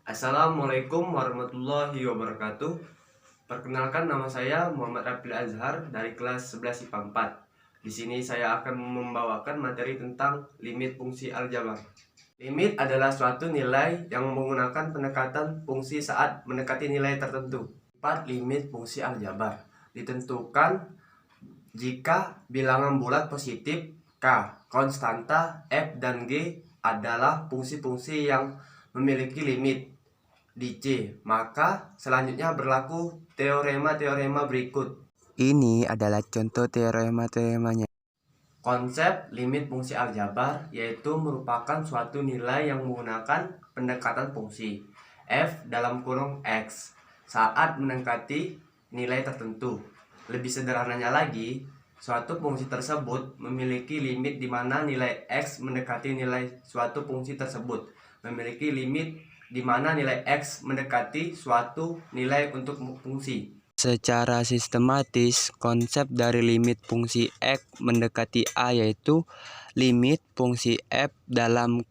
Assalamualaikum warahmatullahi wabarakatuh. Perkenalkan, nama saya Muhammad Rafil Azhar dari kelas 11 IPA 4. Di sini saya akan membawakan materi tentang limit fungsi aljabar. Limit adalah suatu nilai yang menggunakan pendekatan fungsi saat mendekati nilai tertentu. Limit fungsi aljabar ditentukan jika bilangan bulat positif K, konstanta F dan G adalah fungsi-fungsi yang memiliki limit di C, maka selanjutnya berlaku teorema-teorema berikut. Ini adalah contoh teorema-teoremanya. Konsep limit fungsi aljabar yaitu merupakan suatu nilai yang menggunakan pendekatan fungsi f dalam kurung x saat mendekati nilai tertentu. Lebih sederhananya lagi, suatu fungsi tersebut memiliki limit di mana nilai x mendekati nilai suatu fungsi tersebut memiliki limit di mana nilai x mendekati suatu nilai untuk fungsi. Secara sistematis, konsep dari limit fungsi x mendekati A yaitu limit fungsi f dalam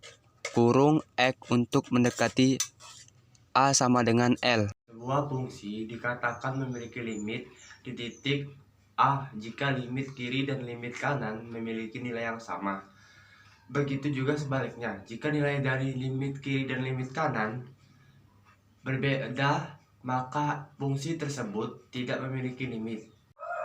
kurung x untuk mendekati A sama dengan L. Sebuah fungsi dikatakan memiliki limit di titik A jika limit kiri dan limit kanan memiliki nilai yang sama. Begitu juga sebaliknya, jika nilai dari limit kiri dan limit kanan berbeda, maka fungsi tersebut tidak memiliki limit.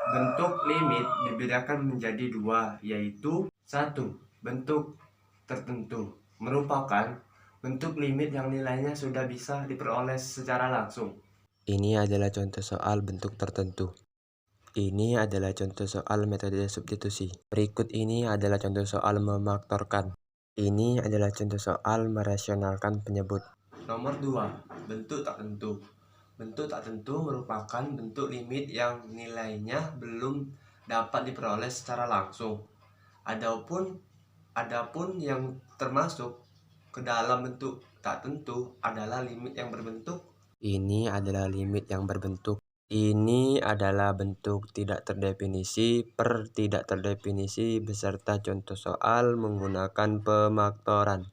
Bentuk limit dibedakan menjadi dua, yaitu satu, bentuk tertentu merupakan bentuk limit yang nilainya sudah bisa diperoleh secara langsung. Ini adalah contoh soal bentuk tertentu. Ini adalah contoh soal metode substitusi. Berikut ini adalah contoh soal memaktorkan. Ini adalah contoh soal merasionalkan penyebut. Nomor 2, bentuk tak tentu. Bentuk tak tentu merupakan bentuk limit yang nilainya belum dapat diperoleh secara langsung. Adapun yang termasuk ke dalam bentuk tak tentu adalah limit yang berbentuk. Ini adalah limit yang berbentuk. Ini adalah bentuk tidak terdefinisi per tidak terdefinisi beserta contoh soal menggunakan pemaktoran.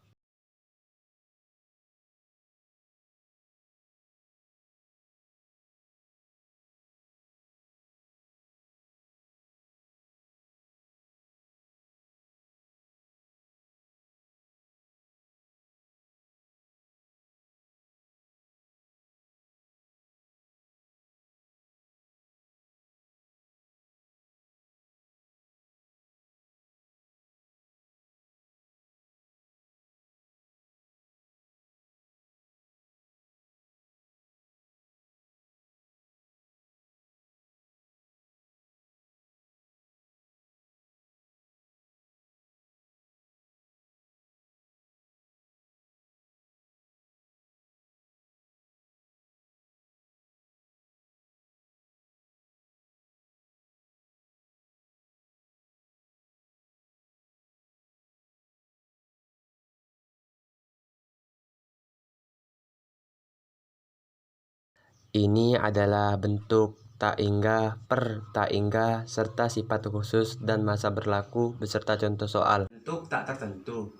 Ini adalah bentuk tak inggah per tak inggah serta sifat khusus dan masa berlaku beserta contoh soal. Bentuk tak tertentu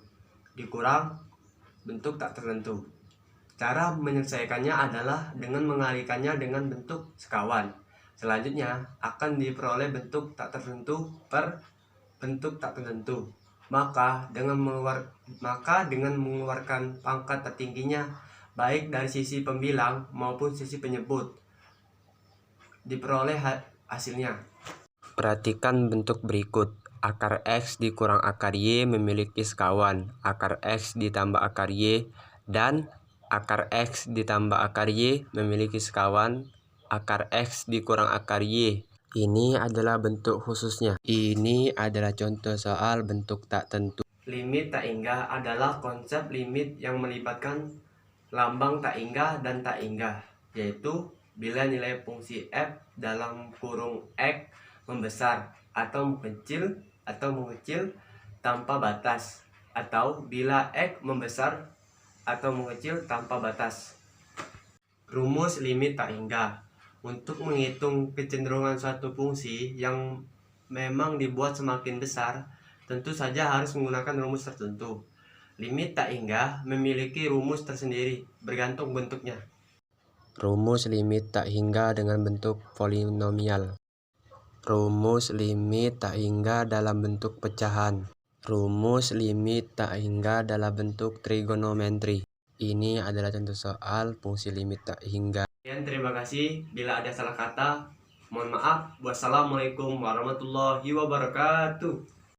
dikurang bentuk tak tertentu. Cara menyelesaikannya adalah dengan mengalihkannya dengan bentuk sekawan. Selanjutnya akan diperoleh bentuk tak tertentu per bentuk tak tertentu. Maka dengan mengeluarkan pangkat tertingginya baik dari sisi pembilang maupun sisi penyebut, diperoleh hasilnya. Perhatikan bentuk berikut. Akar X dikurang akar Y memiliki sekawan. Akar X ditambah akar Y dan akar X ditambah akar Y memiliki sekawan. Akar X dikurang akar Y. Ini adalah bentuk khususnya. Ini adalah contoh soal bentuk tak tentu. Limit tak inggah adalah konsep limit yang melibatkan lambang tak inggah dan tak inggah, yaitu bila nilai fungsi f dalam kurung x membesar atau mengecil tanpa batas, atau bila x membesar atau mengecil tanpa batas. Rumus limit tak inggah. Untuk menghitung kecenderungan suatu fungsi yang memang dibuat semakin besar, tentu saja harus menggunakan rumus tertentu. Limit tak hingga memiliki rumus tersendiri, bergantung bentuknya. Rumus limit tak hingga dengan bentuk polinomial. Rumus limit tak hingga dalam bentuk pecahan. Rumus limit tak hingga dalam bentuk trigonometri. Ini adalah contoh soal fungsi limit tak hingga. Sekian, terima kasih. Bila ada salah kata, mohon maaf. Wassalamualaikum warahmatullahi wabarakatuh.